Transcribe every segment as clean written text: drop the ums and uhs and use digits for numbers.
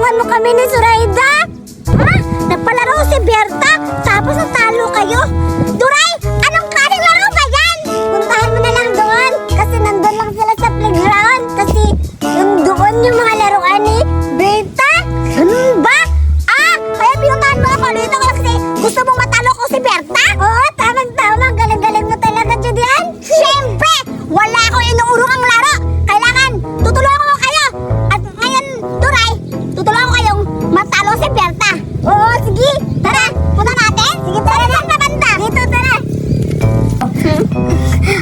Tinulungan mo kami ni Zoraida? Ha? Nagpalaro si Berta, tapos natalo kayo? Duray, anong klaseng laro ba yan? Puntahan mo na lang doon, kasi nandun lang sila sa playground. Kasi yung doon yung mga laruan ni Berta. Ganun ba? Kaya pinuntahan mo ako dito kasi gusto mong matalo ko si Berta? Oo, tamang-tama. Galing-galing mo talaga, Judian. Siyempre, wala ako inuurong ang laro. Kailangan, tutulungan ko kayo. At ngayon, Duray, tutulungan ko kayong matalo si Berta. Oo, sige. Tara, punta natin. Sige, tara saan na banda? Dito, tara.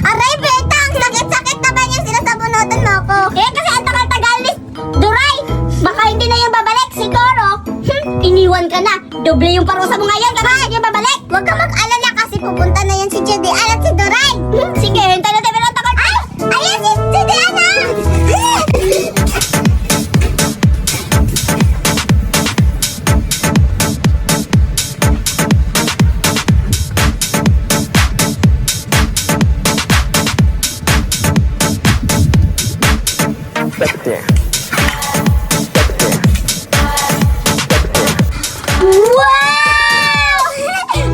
Aray, Berta, ang sakit-sakit naman yung sinasabunutan mo ako. Kasi ang tagal-tagal ni Duray. Baka hindi na yung babalik, siguro. Iniwan ka na. Doble yung parusa mo ngayon. Kapag yung babalik. Huwag ka mag-alala kasi pupunta na yan si Judian at si Duray. Sige, hintay natin. Pero ang tagal. Ay! Ayan si Judian na! Wow!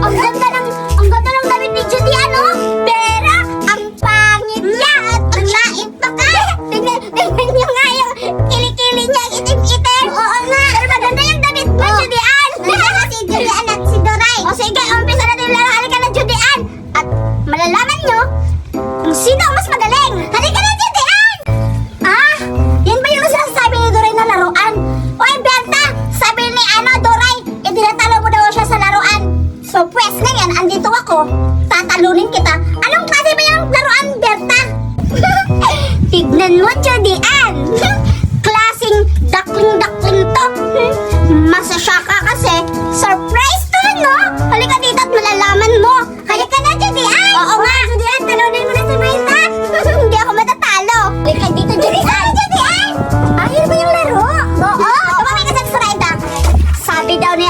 Ang ganda ng damit ni Judian, oh! Pero, ang pangit niya at ang lait pa ka! Tingnan niyo nga yung kilikili niya, itim-itim! Oo nga! Pero maganda yung damit mo, Judian! Nandiyan si Judian at si Duray! O sige, umpisa natin yung laro. Halika na, Judian! At malalaman niyo kung sino ang mas magaling! Halika na, Judian! Yan ba yung sinasabi ni Duray na laruan? Oy, Berta! Sabi ni Duray, tinatalo mo daw siya sa laruan. So, pwes ngayon, andito ako. Tatalunin kita. Anong klase ba yung laruan, Berta? Tignan mo, Judian. Klaseng dakling-dakling to. Masasya ka kasi. Surprise to, no? Halika dito at malalaman mo. Halika na, Judian. Oo nga, Judian. Talunin mo na si Berta. Hindi ako matatalo. Halika dito, Judian. Judian! Ayun ba yung laro? Oo. Tumamay ka sa Zoraida. Sabi daw ni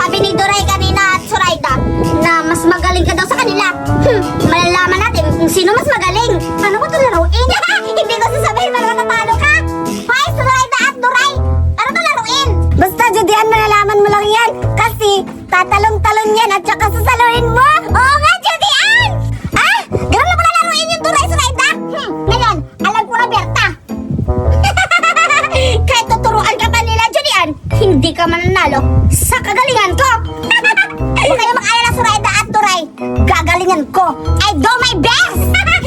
sabi ni Duray kanina at Zoraida na mas magaling ka daw sa kanila. Malalaman natin kung sino mas magaling. Ano ba ito laruin? Hindi ko sasabihin matatalo ka. Hoy, Zoraida at Duray! Ano ito laruin? Basta, Judian, malalaman mo lang yan. Kasi tatalong-talon yan at saka sasaluhin mo. Oo nga, Judian! Ganun lang pala laruin yung Duray, Zoraida? Ngayon, alam ko na, Berta. Kahit tuturuan ka pa nila, Judian, hindi ka mananalo sa kagalingan ko. Huwag kayo mag-alala, Zoraida at Duray. Gagalingan ko. I do my best.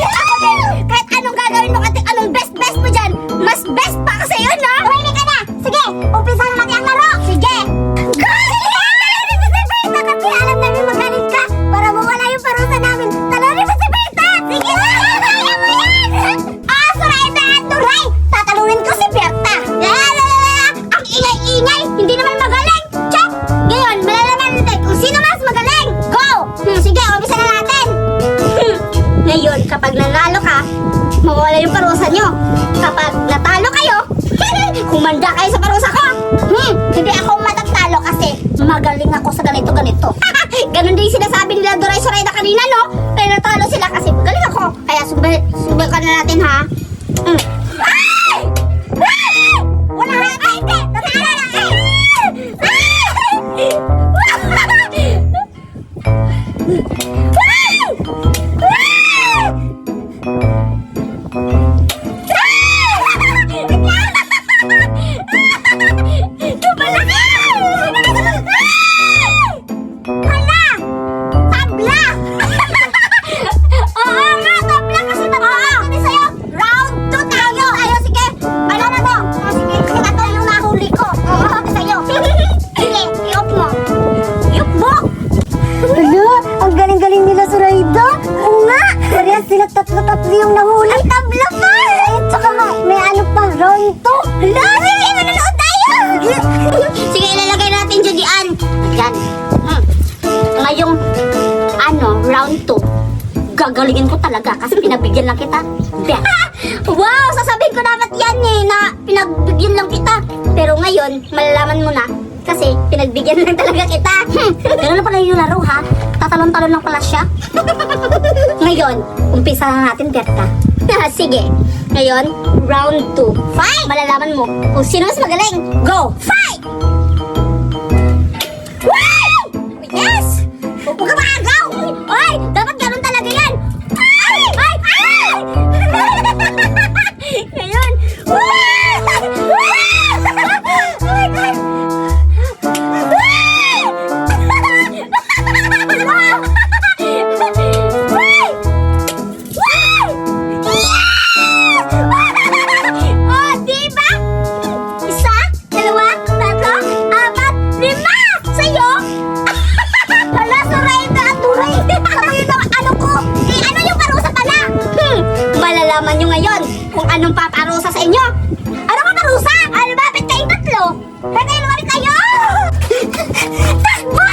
Ako din. Kahit anong gagawin mo, kahit anong best mo dyan, mas best pa kasi yun, no? Uwi ka na. Sige, umpisa na natin ang laro. Sige. Go! Kasi alam namin magaling ka para mawala yung parusa namin. Talunin mo si Berta. Sige na. Kaya mo yan. Zoraida at Duray. Tatalunin ko si Berta. Ang ingay-ingay. Hindi naman magaling. Check. Ngayon, malalaman natin kung sino mas magaling. Go! Sige, umpisa na natin. Ngayon, kapag nanalo ka, mawala yung parusa nyo. Kapag natalo kayo, kumanda kayo sa parusa ko. Hindi ako matatalo kasi magaling ako sa ganito-ganito. Ganon din sinasabi nila Duray Zoraida kanina, no? Kaya natalo sila kasi magaling ako. Kaya subukan na natin, ha? Ay! Wala ka na kainte! Natalo na kayo! Sila tatlo-tatlo yung nahuli. Ang tabla pa! Tsaka may ano pa, round 2. Hala, sige, manonood tayo! Sige, ilalagay natin Judian. Yan. Ngayong, round 2. Gagalingin ko talaga kasi pinagbigyan lang kita. Wow, sasabihin ko dapat yan na pinagbigyan lang kita. Pero ngayon, malalaman mo na kasi pinagbigyan lang talaga kita. Ganun na pala yung laro, ha? Tatalon-talon lang pala siya. Ngayon, umpisa na natin, Berta. Sige. Ngayon, round 2. Fight! Malalaman mo kung sino mas magaling. Go! Fight! Tagay, lumabit kayo! Takbo!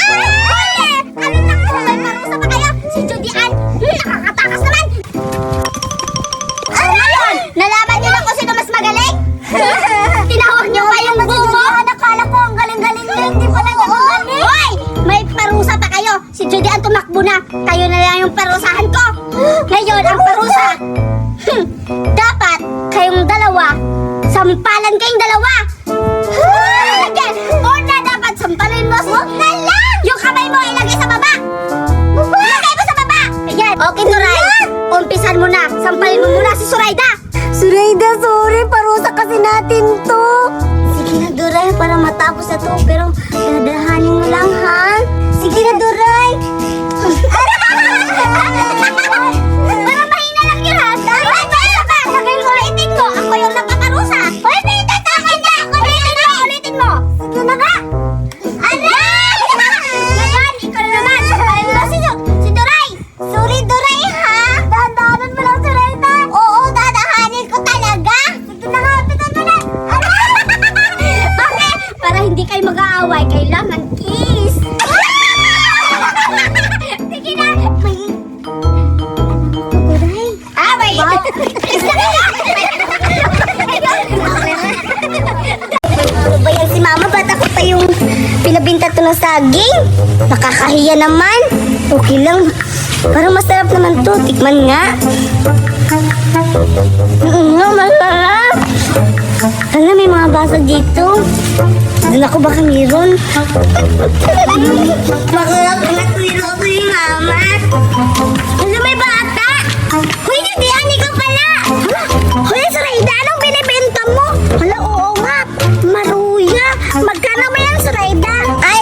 Huli! Ano na ka naman? Parusa pa kayo? Si Judy Ann, nakakatakas naman! Ano yun? Nalaman niyo lang kung sino mas magaling? Tinawag niyo pa yung bumo? Nakala ko ang galing-galing na, hindi pala niya magaling. Hoy! May parusa pa kayo. Si Judy Ann tumakbo na. Kayo na lang yung parusahan ko. Ngayon, ang parusa. Dapat kayong dalawa, sampalan kayong dalawa. Una dapat sampalin mo. Huwag na lang! Yung kamay mo ilagay sa baba. Ilagay mo sa baba. Ayan. Okay, Turay. Umpisan mo na. Sampalin mo muna si Surayda. Surayda, sorry. Parusa kasi natin to. Sige na, Duray, para matapos na to. Pero dadahanin mo lang, ha? Sige na, Duray. Para mahina lang yun, ha? Ay, kaya ba? Sagay mo, ulitin ko. Ako yung nakaparusa. Ulitin mo! Ulitin mo! Sige na ba? Aray! Ngayon, ikaw na naman. Sabayin mo si Duray. Sorry, Duray, ha? Dahan-dahanan mo lang, Surayda. Oo, dadahanin ko talaga. Sige na nga, pitan mo na. Bakit? Para hindi kayo mag-aaway, kailangan kiss. Sige na. Duray. May kiss na kayo. Ano ba yan si Mama? Ba't ako pa yung pinabinta to ng saging? Nakakahiya naman. Okay lang. Parang masarap naman to. Tikman nga. Masarap. Hala, may mga baso dito. Doon ako baka meron. Masarap na tuwiro ko yung Mama. Hala, may bata. Hoy, Judian, ikaw pala. Hoy, Surayda, anong binibenta mo? Hala, oo nga. Maruya. Magkano ba yan, Surayda?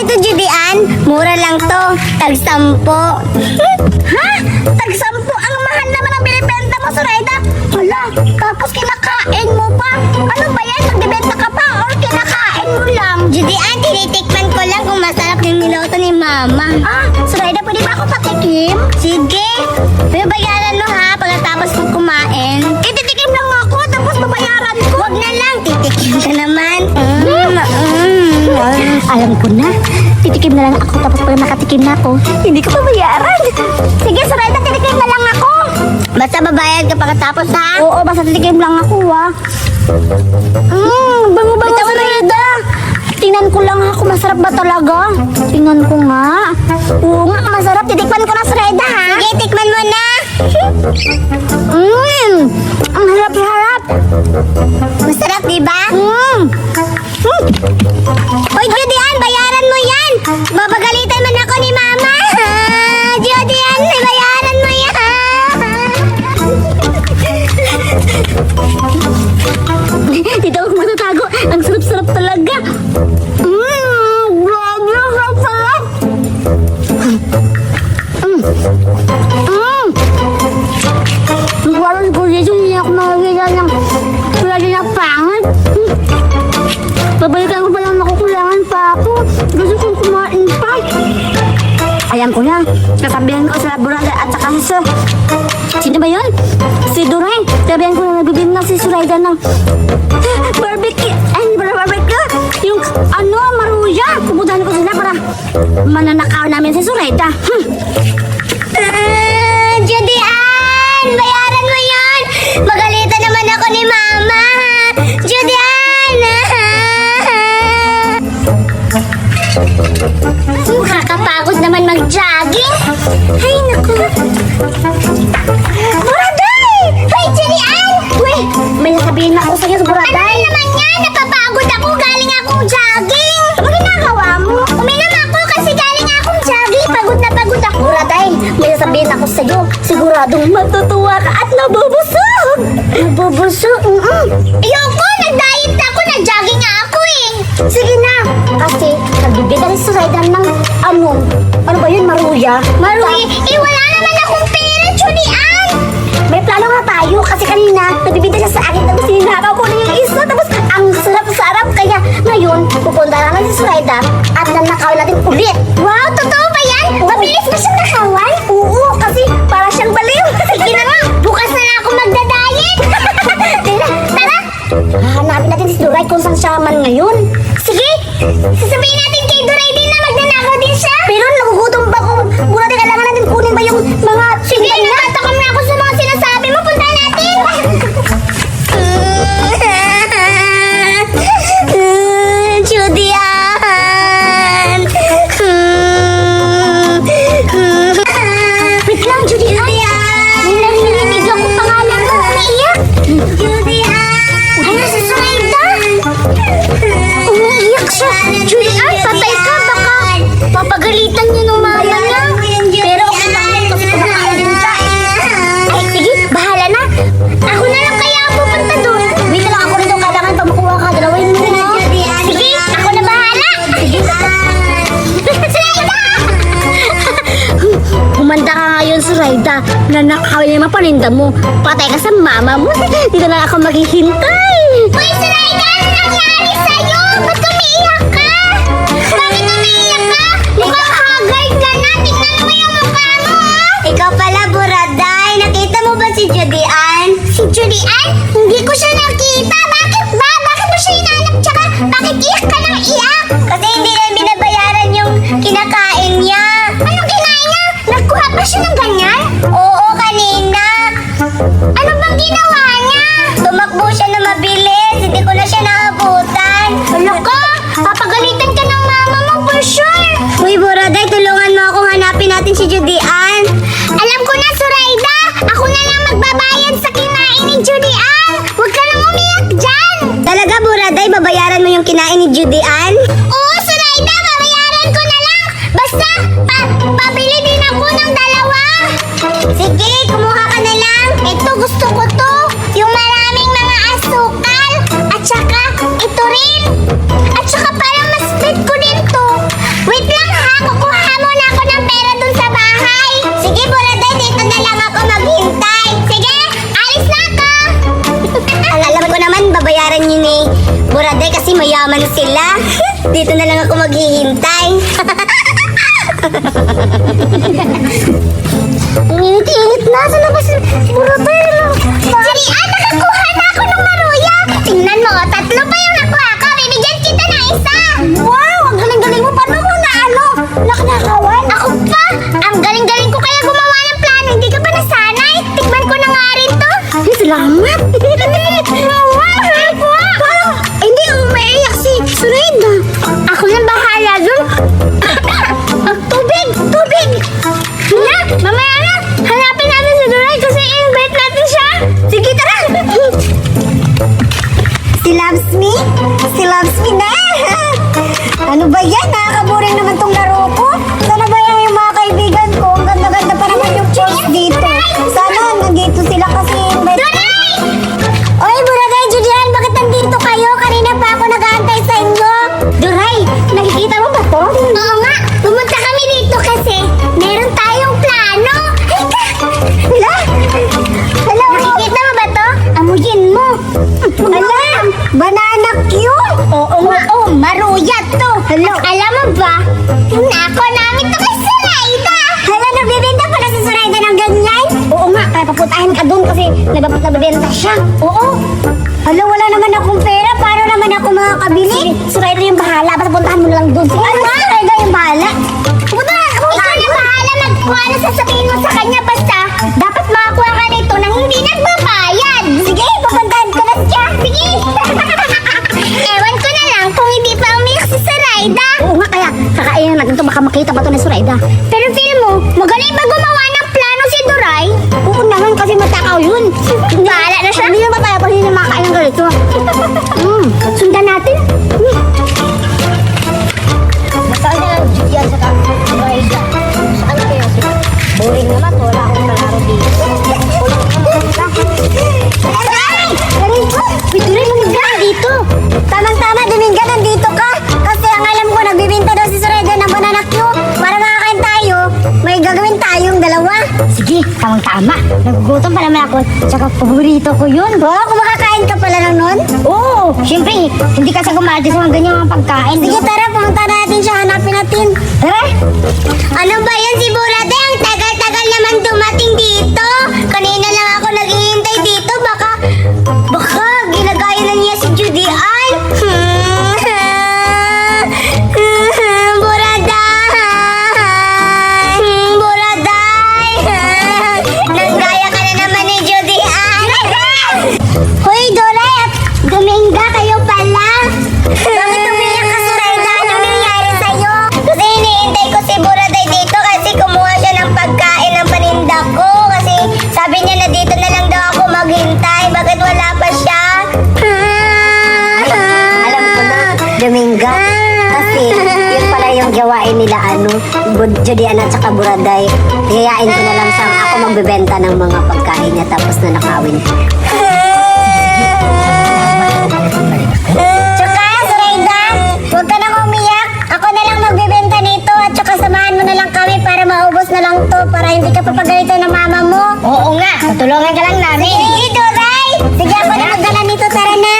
Ito, Judian. Mura lang to. Tag-10. Ha? Tag-10? Ang mahal naman ang binibenta mo, Surayda. Hala, tapos kinakain mo pa. Ano ba yan? Nagbibenta ka pa or kinakain mo lang? Judian, tinitikman ko lang kung masarap yung niluto ni Mama. Surayda, pwede ba ako patikim? Sige. May bayaran mo, ha, pagkatapos kong kumain. Titikim lang ako, tapos babayaran ko. Wag na lang, titikim ka naman. Alam ko na. Titikim na lang ako, tapos pag nakatikim na ako, hindi ko babayaran. Sige, Surayda, titikim na lang ako. Basta babayad ka pagkatapos, ha? Oo, basta titikim lang ako, ha? Bango-bango, Surayda. Tingnan ko lang ako, masarap ba talaga? Tingnan ko nga. Oo nga, masarap. Titikman ko na, Surayda, ha? Sige, tikman mo na. Ang harap-harap. Masarap, di ba? Hoy, Judian, bayaran mo yan. Babagalitan man ako ni Mama. Judian, bayaran mo yan. Dito ako matatago. Ang sarap-sarap talaga. Grabe, ang sarap-sarap. Parang ko dito, hindi ako makakita ng kulay na pangit. Babalikan ko pa lang nakukulangan pa ako. Gusto kong kumain pa. Ayan ko na. Kasabihan ko sa Burada at saka sa... Sino ba yun? Si Duray. Sabihan ko na nagbibin na si Surayda ng... barbecue. Ay, barbecue. Yung ano, maruya. Pupuntahan ko sila para mananakaw namin si Surayda. Judian! Bayaran mo yun! Magalitan naman ako ni Mama! Judian! Nakakapagod naman mag-jogging! Ay, naku! Buraday! Hoy, Judian! Wait! May sasabihin ako sa'yo sa Buraday! Ano naman yan? Napapagod ako! Galing akong jogging! Ano ginagawa mo? Uminom ako kasi galing akong jogging! Pagod na pagod ako! Buraday! May sasabihin ako sa'yo! Siguradong matutuwa ka at nabubusog! Nabubusog? Ayoko! Nag-diet ako! Nag-jogging nga ako eh! Sige na! Kasi nagbibigay si Surayda ng ano ba yun? Maruya? Maruya? Eh wala naman akong pera, Judian! May plano nga tayo kasi kanina nagbibigay siya sa akin tapos sinakaw ko na yung isa tapos ang sarap-sarap kaya ngayon pupunta naman si Surayda at nanakaw natin ulit. Wow! Totoo ba yan? Mabilis ba siyang nakawan? Oo! Kasi para siyang baliw! Sige na nga! Bukas na lang ako magda-diet! Tara! Hanapin natin si siyang shaman ngayon. Sige, sasabihin natin kay Duray din na magnanakaw din siya. Pero nagugutom pa kung Buraday, kailangan natin kunin ba yung mga... Sige, natatakam na ako sa mga sinasabi mo. Punta natin. Judian! Wait lang, Judian! May narinig ako pangalan mo. Umiiyak! Judian! Ay, nasa Zoraida! Umiiyak siya! Judian, patay ka! Baka papagalitan niyo ng mama niya. Pero okay lang yan kasi kumakain din siya. Ay, sige, bahala na. Ako na lang kaya pupunta doon. Wait lang ako rito. Kailangan pa makuha ka. Dalawin mo. Sige, ako na bahala. Zoraida! Humanda ka ngayon, Zoraida. Nanakaw niya yung paninda mo. Patay ka sa mama mo. Dito na ako maghihintay. Uy, Zoraida! Ano nangyari sa'yo? Ba't umiiyak ka? Bakit umiiyak ka? Mukhang haggard ka na. Tingnan mo yung mukha mo. Ikaw pala, Buraday. Nakita mo ba si Judian? Si Judian? Hindi ko siya nakita. Bakit ba? Bakit mo siya hinanap? Tsaka, bakit iyak ka ng iyak? Kasi hindi na binabayaran yung kinakain niya. Anong kinain niya? Nagkuha pa siya ng ganyan? Oo, kanina. Ano bang ginawa niya? Tumakbo siya na mabilis. Hindi ko na siya naabutan. Ano ka? Papagalitan ka ng mama mo for sure. Uy, Buraday, tulungan mo akong hanapin natin si Judian. Alam ko na, Zoraida. Ako na lang magbabayad sa kinain ni Judian. Huwag ka nang umiyak dyan. Talaga, Buraday, babayaran mo yung kinain ni Judian? Oo, Zoraida, babayaran ko na lang. Basta, pabili din ako ng dalawa. Sige, kumuha ka na lang. Ito, gusto ko to. Yung maraming mga asukal. At saka, ito rin. At saka parang mas fit ko din to. Wait lang ha, kukuha muna ako ng pera dun sa bahay. Sige, Buraday, dito na lang ako maghintay. Sige, alis na ako. Alam ko naman, babayaran niyo ni Buraday kasi mayaman sila. Dito na lang ako maghihintay. Init-init na. Saan na ba si Buraday? Judian, nakakuha na ako ng maruya. Tingnan mo, 3 pa yung nakuha ko. Bibigyan kita ng isa. Wow, ang galing-galing mo. Paano mo na ano? Nakakawan? Ako pa. Ang galing-galing ko kaya gumawa ng plano. Hindi ka pa nasanay. Tikman ko na nga rin to. Ay, salamat. Wow. Hindi, umaiyak si Zoraida. Ako nang bahala dun. Tubig. Na, mamaya na. Hanapin natin si Duray kasi invite natin siya. Sige, tara. Si loves me? Si loves me na. Ano ba yan? Nakakaboring naman tong laro ko. Sana ba yan yung mga kaibigan ko? Ang ganda-ganda pa naman yung chores dito. Sana nandito sila kasi invite. Duray! Oy, Buraday, Judian, bakit nandito kayo? Kanina pa ako nag-aantay sa inyo. Duray, nakikita mo ba to? Oo nga, pumunta kami dito kasi meron tayong plano. Hala, nakikita mo ba to? Amuyin mo. Hala, banana cue. Oo nga, maruyat to. Hello. Alam mo ba, nako namin to kay Zoraida. Hala, nagbibenta pa na si Zoraida ng ganyan? Oo nga, kaya paputahin ka doon kasi nagbibenta siya. Oo. Hala, wala naman akong pera. Paano naman ako makakabili? Zoraida yung bahala. Basta puntahan mo lang doon. Ano ba? Zoraida yung bahala. Ikaw na bahala magkuha na sasabihin mo sa kanya. Basta, dapat makakuha ka nito nang hindi nagbabayad. Sige, papuntahan ko na siya. Sige. Ewan ko na lang kung hindi pa umiyak si Zoraida. Oo nga, kaya kakainin natin ito. Baka makita pa ito ni Zoraida. Pero feel mo, magaling ba gumawa ng plano si Duray? Oo naman, kasi matakaw yun. Bahala na siya. Hindi naman tayo pag hindi makakain ng ganito. Sundan natin. Masaan na lang Judian sa Zoraida. Saan kayo? Boring naman. Wala akong kalaro dito. Duray, mamigay ka dito. Tamang-tama, Dominga, nandito ka. Kasi ang alam ko, nagbibinta daw si Zoraida ng banana cue. Para makakain tayo, may gagawin tayong dalawa. Sige, tamang-tama. Nagugutom pa naman ako. Tsaka paborito ko yun. Wow, kumakain ka pala ng nun? Oo, syempre, hindi kasi kumati sa mga ganyang pagkain. Sige, tara, pumunta natin siya. Hanapin natin. Tara. Ano ba yan si Buraday? Ang tagal-tagal naman dumating dito. Kanina lang ako naghihintay dito. Baka ginagaya na niya si Judian. Dominga. Kasi yun pala yung gawain nila Judian at saka Buraday. Gayain ko na lang sa ako magbebenta ng mga pagkain niya tapos na nakawin ko. Tsaka, Zoraida, huwag ka nang umiyak. Ako na lang magbebenta nito at tsaka samahan mo na lang kami para maubos na lang to para hindi ka papagalitan ng mama mo. Oo nga, tutulungan ka lang namin. Sige, Doray! Sige, ako na magdala nito. Tara na.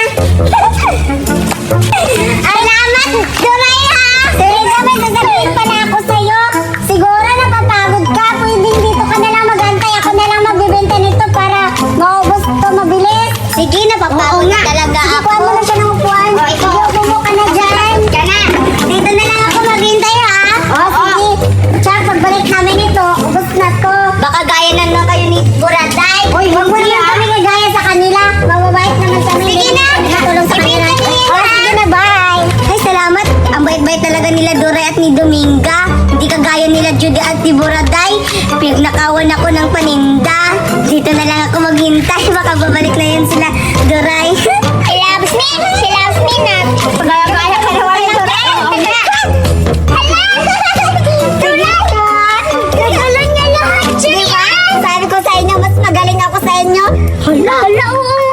Alamat, Doray ha! Zoraida, may sasabihin pala ako sa'yo. Siguro napapagod ka. Pwedeng dito ka na lang magantay. Ako na lang magbebenta nito para maubos to mabilis. Sige, napapagod talaga Sige, ako. kuha mo na siya ng upuan. Sige, upo mo ka na dyan. Dito na lang ako maghintay ha. Sige. Tsaka pagbalik namin ito, ubos na to. Baka gaya na lang kayo ni Buraday. Uy, huwag mo naman kami kagaya sa kanila. Mababait naman kami. Sige na. Matulong sa kanila. Sige na, bye. Ay, salamat. Ang bait-bait talaga nila Doray at ni Dominga. Hindi kagaya nila Judy at ni Buraday. Pinagnakawan ako ng paninda. Dito na lang ako maghintay. Baka babalik na yun sila Doray. She loves me. She loves me na. Pagkakaya ka naman ni Doray. Sabi ko sa inyo, mas magaling ako sa inyo. Hala, oo.